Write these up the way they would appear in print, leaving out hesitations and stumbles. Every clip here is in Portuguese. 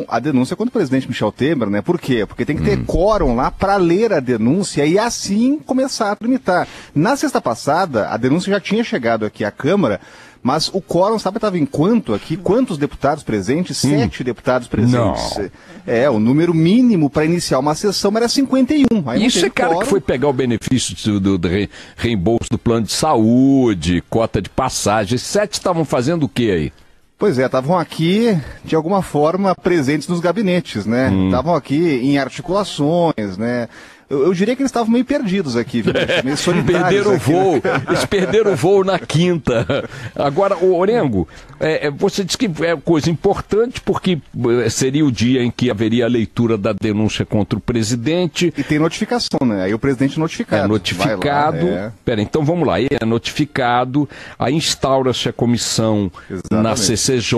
a denúncia contra o presidente Michel Temer, né? Por quê? Porque tem que ter quórum lá para ler a denúncia e assim começar a tramitar. Na sexta passada, a denúncia já tinha chegado aqui à Câmara, mas o quórum, sabe, estava em quanto aqui? Quantos deputados presentes? 7 deputados presentes. Não. O número mínimo para iniciar uma sessão era 51. Aí isso é cara quórum. Que foi pegar o benefício do reembolso do plano de saúde, cota de passagem. Esses 7 estavam fazendo o quê aí? Pois é, estavam aqui, de alguma forma, presentes nos gabinetes, né? Estavam aqui em articulações, né? Eu diria que eles estavam meio perdidos aqui, viu? Meio solitários. Perderam aqui, o voo, né? Eles perderam o voo na quinta. Agora, Orengo, você disse que é coisa importante porque seria o dia em que haveria a leitura da denúncia contra o presidente. E tem notificação, né? Aí o presidente notificado. É notificado. Pera, então vamos lá. Ele é notificado, aí instaura-se a comissão na CCJ,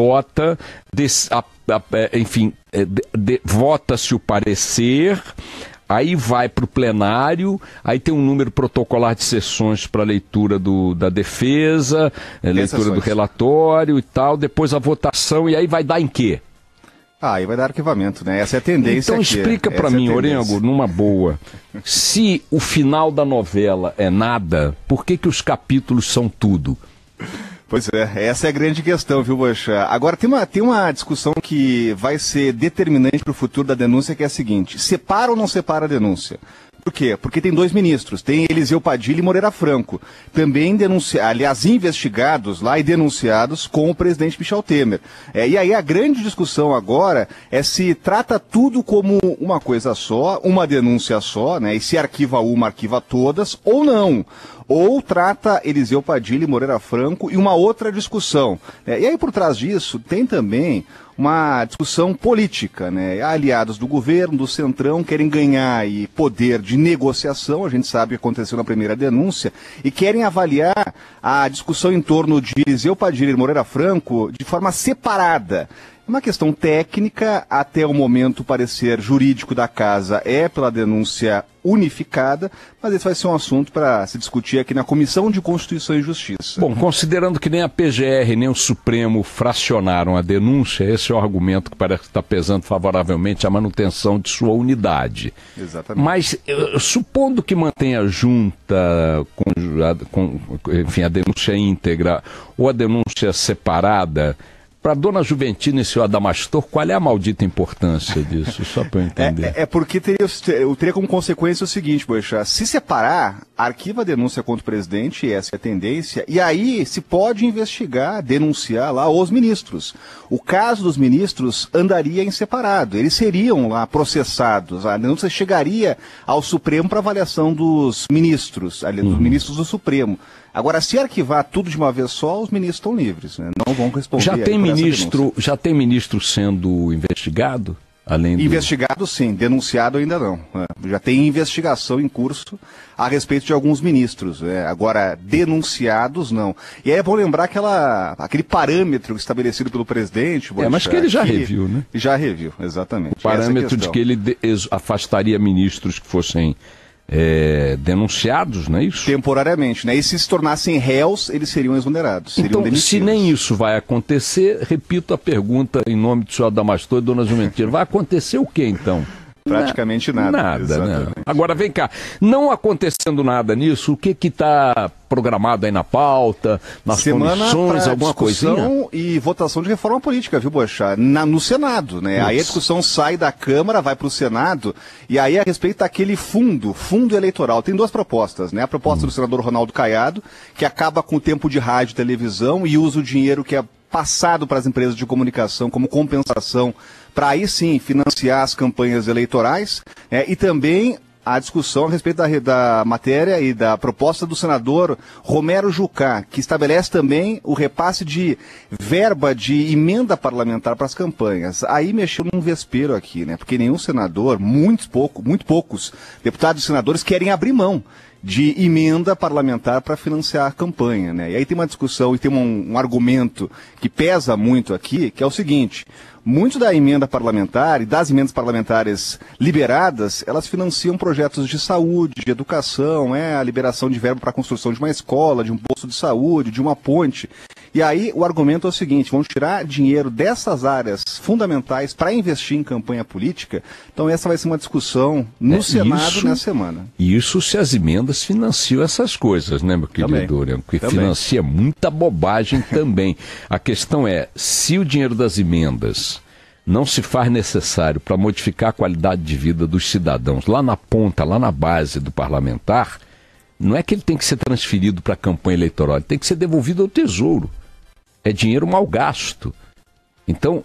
enfim, vota-se o parecer. Aí vai para o plenário, aí tem um número protocolar de sessões para leitura da defesa, leitura do relatório e tal, depois a votação, e aí vai dar em quê? Aí vai dar arquivamento, né? Essa é a tendência. Então explica para mim, Orengo, numa boa, se o final da novela é nada, por que os capítulos são tudo? Pois é, essa é a grande questão, viu, Boechat? Agora, tem uma discussão que vai ser determinante para o futuro da denúncia, que é a seguinte: separa ou não separa a denúncia? Por quê? Porque tem 2 ministros, tem Eliseu Padilha e Moreira Franco, também investigados lá e denunciados com o presidente Michel Temer. E aí a grande discussão agora é se trata tudo como uma coisa só, uma denúncia só, né? E se arquiva uma, arquiva todas, ou não. Ou trata Eliseu Padilha e Moreira Franco e uma outra discussão. E aí por trás disso tem também uma discussão política, né? Aliados do governo, do Centrão, querem ganhar poder de negociação, a gente sabe o que aconteceu na primeira denúncia, e querem avaliar a discussão em torno de Eliseu Padilha e Moreira Franco de forma separada. Uma questão técnica, até o momento o parecer jurídico da casa é pela denúncia unificada, mas esse vai ser um assunto para se discutir aqui na Comissão de Constituição e Justiça. Bom, considerando que nem a PGR nem o Supremo fracionaram a denúncia, esse é o argumento que parece que está pesando favoravelmente à manutenção de sua unidade. Exatamente. Mas, supondo que mantenha a junta, enfim, a denúncia íntegra ou a denúncia separada, para dona Juventina e senhor Adamastor, qual é a maldita importância disso? Só para eu entender. Porque teria como consequência o seguinte, Boechat: se separar, arquiva a denúncia contra o presidente, essa é a tendência, e aí se pode investigar, denunciar lá os ministros. O caso dos ministros andaria em separado, eles seriam lá processados, a denúncia chegaria ao Supremo para avaliação dos ministros, dos ministros do Supremo. Agora, se arquivar tudo de uma vez só, os ministros estão livres, né? Não vão responder. Já tem ministro sendo investigado? Investigado sim, denunciado ainda não. Já tem investigação em curso a respeito de alguns ministros. Agora, denunciados não. E aí é bom lembrar aquele parâmetro estabelecido pelo presidente. Mas que ele já reviu, né? Já reviu, exatamente. O parâmetro de que ele afastaria ministros que fossem denunciados, não é isso? Temporariamente, né? E se tornassem réus, eles seriam exonerados. Então, se nem isso vai acontecer, repito a pergunta em nome do senhor Adamastor e dona Juventina, vai acontecer o que então? Praticamente nada. Nada, né? Agora, vem cá, não acontecendo nada nisso, o que está programado aí na pauta, nas comissões, alguma coisinha? E votação de reforma política, viu, Boechat? No Senado, né? Aí a discussão sai da Câmara, vai para o Senado, e aí a respeito daquele fundo eleitoral. Tem 2 propostas, né? A proposta do senador Ronaldo Caiado, que acaba com o tempo de rádio e televisão e usa o dinheiro que é passado para as empresas de comunicação como compensação para aí sim financiar as campanhas eleitorais, e também a discussão a respeito da matéria e da proposta do senador Romero Jucá, que estabelece também o repasse de verba de emenda parlamentar para as campanhas. Aí mexeu num vespeiro aqui, né? Porque nenhum senador, muito poucos deputados e senadores querem abrir mão de emenda parlamentar para financiar a campanha, né? E aí tem uma discussão e tem um argumento que pesa muito aqui, que é o seguinte: muito da emenda parlamentar e das emendas parlamentares liberadas, elas financiam projetos de saúde, de educação, a liberação de verba para a construção de uma escola, de um posto de saúde, de uma ponte. E aí o argumento é o seguinte, vão tirar dinheiro dessas áreas fundamentais para investir em campanha política. Então essa vai ser uma discussão no Senado nessa semana. Isso se as emendas financiam essas coisas, né, meu querido Orengo? Porque financia muita bobagem também. A questão é, se o dinheiro das emendas não se faz necessário para modificar a qualidade de vida dos cidadãos lá na ponta, lá na base do parlamentar, não é que ele tem que ser transferido para a campanha eleitoral, ele tem que ser devolvido ao Tesouro. É dinheiro mal gasto. Então,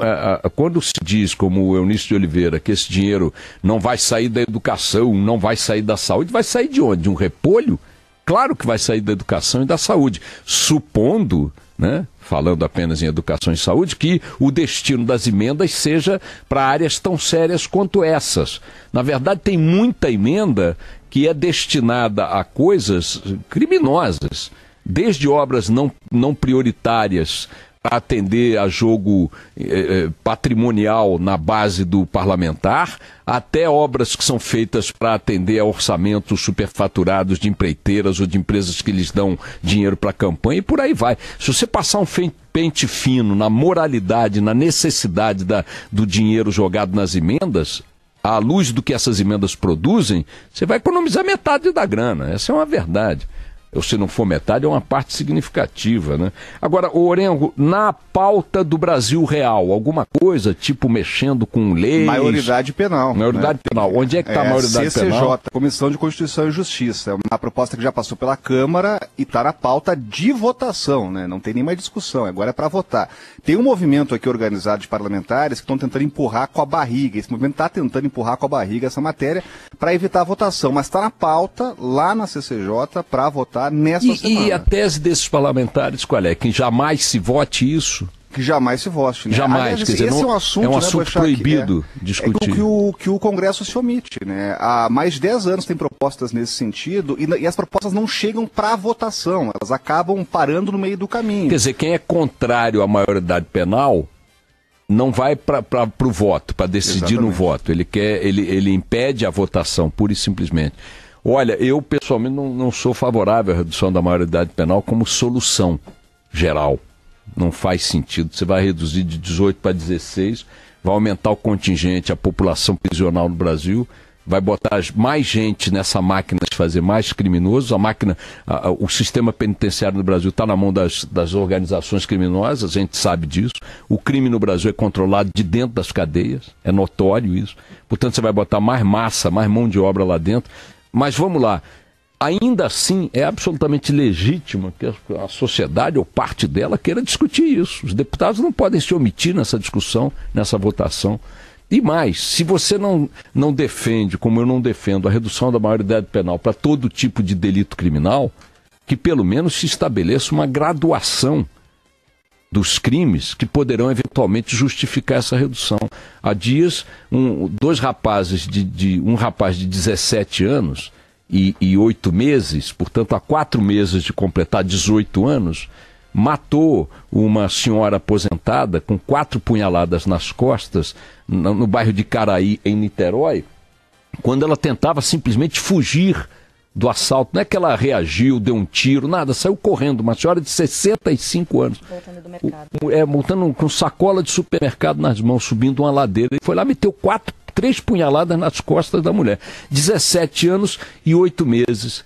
quando se diz, como o Eunício de Oliveira, que esse dinheiro não vai sair da educação, não vai sair da saúde, vai sair de onde? De um repolho? Claro que vai sair da educação e da saúde, supondo, né, falando apenas em educação e saúde, que o destino das emendas seja para áreas tão sérias quanto essas. Na verdade, tem muita emenda que é destinada a coisas criminosas, desde obras não prioritárias para atender a jogo patrimonial na base do parlamentar, até obras que são feitas para atender a orçamentos superfaturados de empreiteiras ou de empresas que lhes dão dinheiro para a campanha, e por aí vai. Se você passar um pente fino na moralidade, na necessidade do dinheiro jogado nas emendas, à luz do que essas emendas produzem, você vai economizar metade da grana. Essa é uma verdade. Ou se não for metade, é uma parte significativa, né? Agora, Orengo, na pauta do Brasil Real, alguma coisa, tipo mexendo com leis... Maioridade penal. Maioridade penal. Onde é que está a maioridade penal? CCJ, Comissão de Constituição e Justiça. É uma proposta que já passou pela Câmara e está na pauta de votação, né? Não tem nem mais discussão, agora é para votar. Tem um movimento aqui organizado de parlamentares que estão tentando empurrar com a barriga. Esse movimento está tentando empurrar com a barriga essa matéria para evitar a votação, mas está na pauta, lá na CCJ, para votar nessa semana. E a tese desses parlamentares qual é? Que jamais se vote isso? Que jamais se vote, né? Jamais, aliás, quer dizer, esse não, é um assunto, é um assunto proibido discutir. Que o Congresso se omite, né? Há mais de 10 anos tem propostas nesse sentido e as propostas não chegam para a votação, elas acabam parando no meio do caminho. Quer dizer, quem é contrário à maioridade penal não vai para o voto, para decidir no voto. Ele impede a votação, pura e simplesmente. Olha, eu pessoalmente não sou favorável à redução da maioridade penal como solução geral. Não faz sentido. Você vai reduzir de 18 para 16, vai aumentar o contingente, a população prisional no Brasil, vai botar mais gente nessa máquina de fazer mais criminosos. O sistema penitenciário no Brasil está na mão das organizações criminosas, a gente sabe disso. O crime no Brasil é controlado de dentro das cadeias, é notório isso. Portanto, você vai botar mais massa, mais mão de obra lá dentro. Mas vamos lá, ainda assim é absolutamente legítimo que a sociedade ou parte dela queira discutir isso. Os deputados não podem se omitir nessa discussão, nessa votação. E mais, se você não defende, como eu não defendo, a redução da maioridade penal para todo tipo de delito criminal, que pelo menos se estabeleça uma graduação dos crimes que poderão eventualmente justificar essa redução. Há dias, dois rapazes, um rapaz de 17 anos e 8 meses, portanto há 4 meses de completar 18 anos, matou uma senhora aposentada com 4 punhaladas nas costas no bairro de Caraí, em Niterói, quando ela tentava simplesmente fugir do assalto. Não é que ela reagiu, deu um tiro, nada, saiu correndo. Uma senhora de 65 anos. Voltando do mercado. Voltando com sacola de supermercado nas mãos, subindo uma ladeira. E foi lá, meteu 3 punhaladas nas costas da mulher. 17 anos e 8 meses.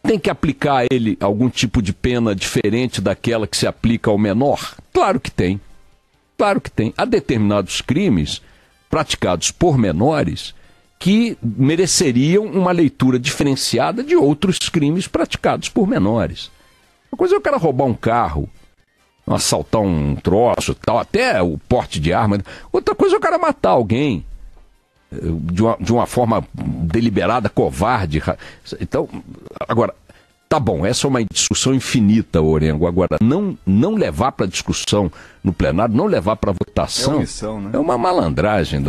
Tem que aplicar a ele algum tipo de pena diferente daquela que se aplica ao menor? Claro que tem. Claro que tem. Há determinados crimes praticados por menores que mereceriam uma leitura diferenciada de outros crimes praticados por menores. Uma coisa é o cara roubar um carro, assaltar um troço, tal, até o porte de arma. Outra coisa é o cara matar alguém de uma forma deliberada, covarde. Então, agora, tá bom, essa é uma discussão infinita, Orengo. Agora, não levar para discussão no plenário, não levar para votação. É omissão, né? É uma malandragem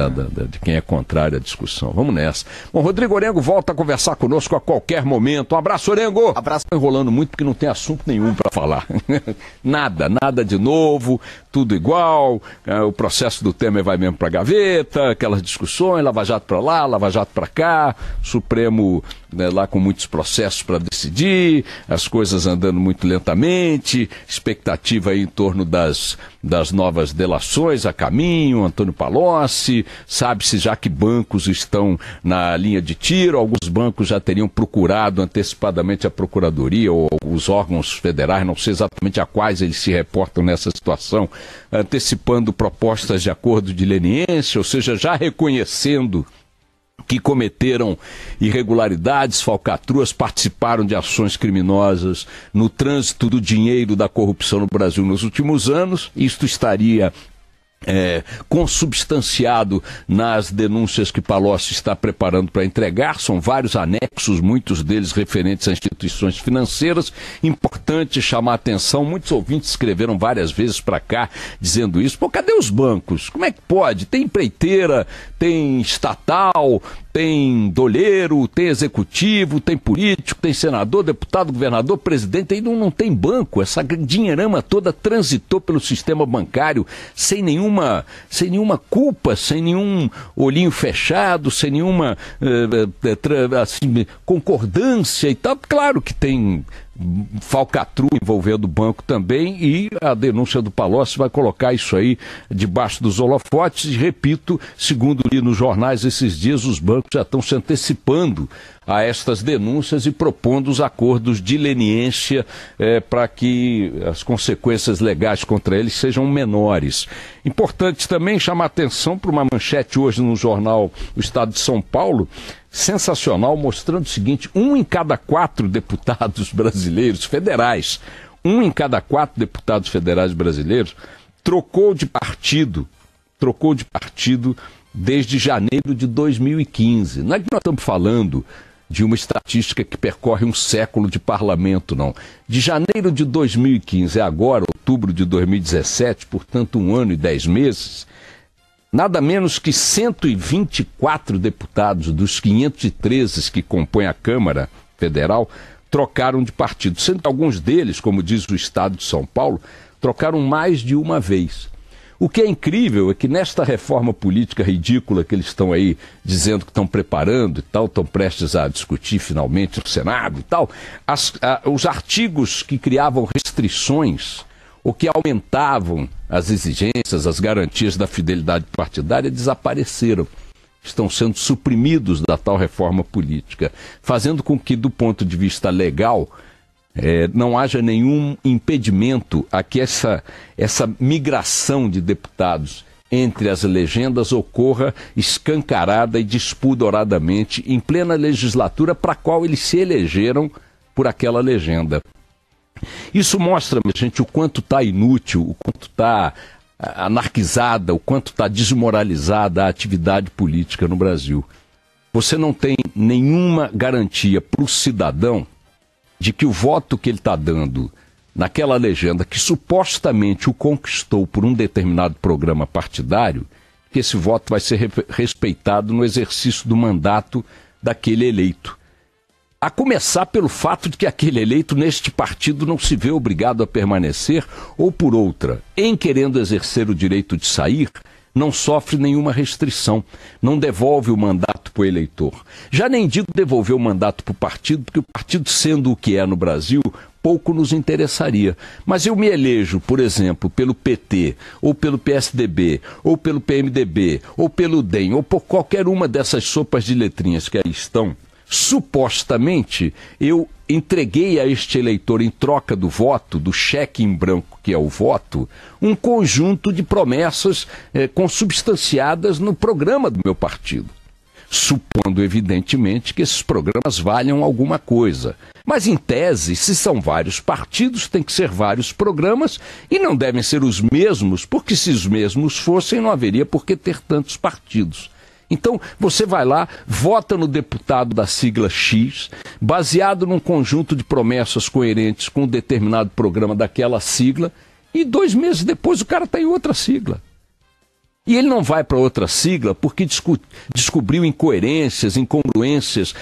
de quem é contrário à discussão. Vamos nessa. Bom, Rodrigo Orengo volta a conversar conosco a qualquer momento. Um abraço, Orengo. Abraço. Estou enrolando muito porque não tem assunto nenhum para falar. Nada de novo, tudo igual. O processo do Temer vai mesmo para a gaveta, aquelas discussões, Lava Jato para lá, Lava Jato para cá, Supremo, né, lá com muitos processos para decidir, as coisas andando muito lentamente, expectativa aí em torno das novas delações a caminho, Antônio Palocci, sabe-se já que bancos estão na linha de tiro, alguns bancos já teriam procurado antecipadamente a Procuradoria ou os órgãos federais, não sei exatamente a quais eles se reportam nessa situação, antecipando propostas de acordo de leniência, ou seja, já reconhecendo que cometeram irregularidades, falcatruas, participaram de ações criminosas no trânsito do dinheiro da corrupção no Brasil nos últimos anos. Isto estaria consubstanciado nas denúncias que Palocci está preparando para entregar. São vários anexos, muitos deles referentes a instituições financeiras. Importante chamar a atenção, muitos ouvintes escreveram várias vezes para cá dizendo isso. Pô, cadê os bancos? Como é que pode? Tem empreiteira, tem estatal, tem doleiro, tem executivo, tem político, tem senador, deputado, governador, presidente, aí não tem banco. Essa dinheirama toda transitou pelo sistema bancário sem nenhuma culpa, sem nenhum olhinho fechado, sem nenhuma assim, concordância e tal. Claro que tem falcatrua envolvendo o banco também, e a denúncia do Palocci vai colocar isso aí debaixo dos holofotes. E repito, segundo li nos jornais esses dias, os bancos já estão se antecipando a estas denúncias e propondo os acordos de leniência para que as consequências legais contra eles sejam menores. Importante também chamar atenção para uma manchete hoje no jornal O Estado de São Paulo, sensacional, mostrando o seguinte: 1 em cada 4 deputados brasileiros federais, 1 em cada 4 deputados federais brasileiros trocou de partido desde janeiro de 2015. Não é que nós estamos falando de uma estatística que percorre um século de parlamento, não. De janeiro de 2015 a agora, outubro de 2017, portanto 1 ano e 10 meses, nada menos que 124 deputados dos 513 que compõem a Câmara Federal trocaram de partido, sendo que alguns deles, como diz o Estado de São Paulo, trocaram mais de uma vez. O que é incrível é que nesta reforma política ridícula que eles estão aí dizendo que estão preparando e tal, estão prestes a discutir finalmente no Senado e tal, os artigos que criavam restrições ou que aumentavam as exigências, as garantias da fidelidade partidária desapareceram. Estão sendo suprimidos da tal reforma política, fazendo com que, do ponto de vista legal, não haja nenhum impedimento a que essa migração de deputados entre as legendas ocorra escancarada e despudoradamente em plena legislatura para a qual eles se elegeram por aquela legenda. Isso mostra, minha gente, o quanto está inútil, o quanto está anarquizada, o quanto está desmoralizada a atividade política no Brasil. Você não tem nenhuma garantia para o cidadão de que o voto que ele está dando naquela legenda que supostamente o conquistou por um determinado programa partidário, que esse voto vai ser respeitado no exercício do mandato daquele eleito. A começar pelo fato de que aquele eleito neste partido não se vê obrigado a permanecer, ou por outra, em querendo exercer o direito de sair, não sofre nenhuma restrição, não devolve o mandato para o eleitor. Já nem digo devolver o mandato para o partido, porque o partido, sendo o que é no Brasil, pouco nos interessaria. Mas eu me elejo, por exemplo, pelo PT, ou pelo PSDB, ou pelo PMDB, ou pelo DEM, ou por qualquer uma dessas sopas de letrinhas que aí estão. Supostamente, eu entreguei a este eleitor, em troca do voto, do cheque em branco que é o voto, um conjunto de promessas consubstanciadas no programa do meu partido. Supondo, evidentemente, que esses programas valham alguma coisa. Mas, em tese, se são vários partidos, tem que ser vários programas e não devem ser os mesmos, porque se os mesmos fossem, não haveria por que ter tantos partidos. Então, você vai lá, vota no deputado da sigla X, baseado num conjunto de promessas coerentes com um determinado programa daquela sigla, E 2 meses depois o cara está em outra sigla. E ele não vai para outra sigla porque descobriu incoerências, incongruências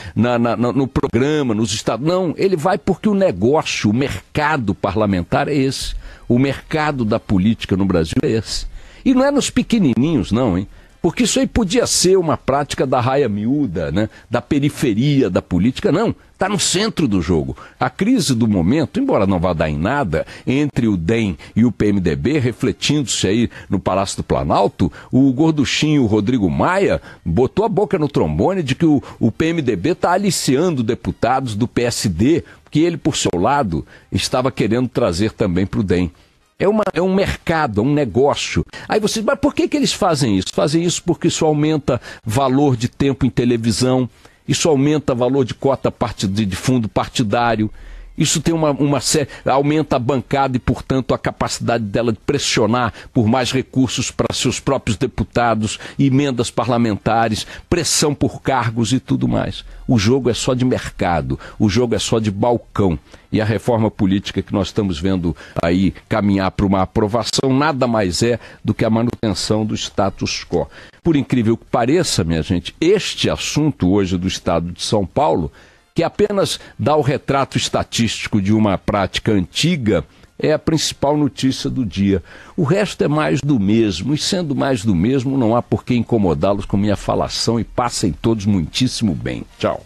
no programa, nos estados. Não, ele vai porque o negócio, o mercado parlamentar é esse. O mercado da política no Brasil é esse. E não é nos pequenininhos, não, hein? Porque isso aí podia ser uma prática da raia miúda, né? Da periferia da política. Não, está no centro do jogo. A crise do momento, embora não vá dar em nada, entre o DEM e o PMDB, refletindo-se aí no Palácio do Planalto, o gorduchinho Rodrigo Maia botou a boca no trombone de que o PMDB está aliciando deputados do PSD, que ele, por seu lado, estava querendo trazer também para o DEM. É um mercado, é um negócio. Aí você diz, mas por que eles fazem isso? Fazem isso porque isso aumenta valor de tempo em televisão, isso aumenta valor de cota de fundo partidário, isso tem aumenta a bancada e, portanto, a capacidade dela de pressionar por mais recursos para seus próprios deputados, emendas parlamentares, pressão por cargos e tudo mais. O jogo é só de mercado, o jogo é só de balcão. E a reforma política que nós estamos vendo aí caminhar para uma aprovação nada mais é do que a manutenção do status quo. Por incrível que pareça, minha gente, este assunto hoje do Estado de São Paulo, que apenas dá o retrato estatístico de uma prática antiga, é a principal notícia do dia. O resto é mais do mesmo, e sendo mais do mesmo, não há por que incomodá-los com minha falação, e passem todos muitíssimo bem. Tchau.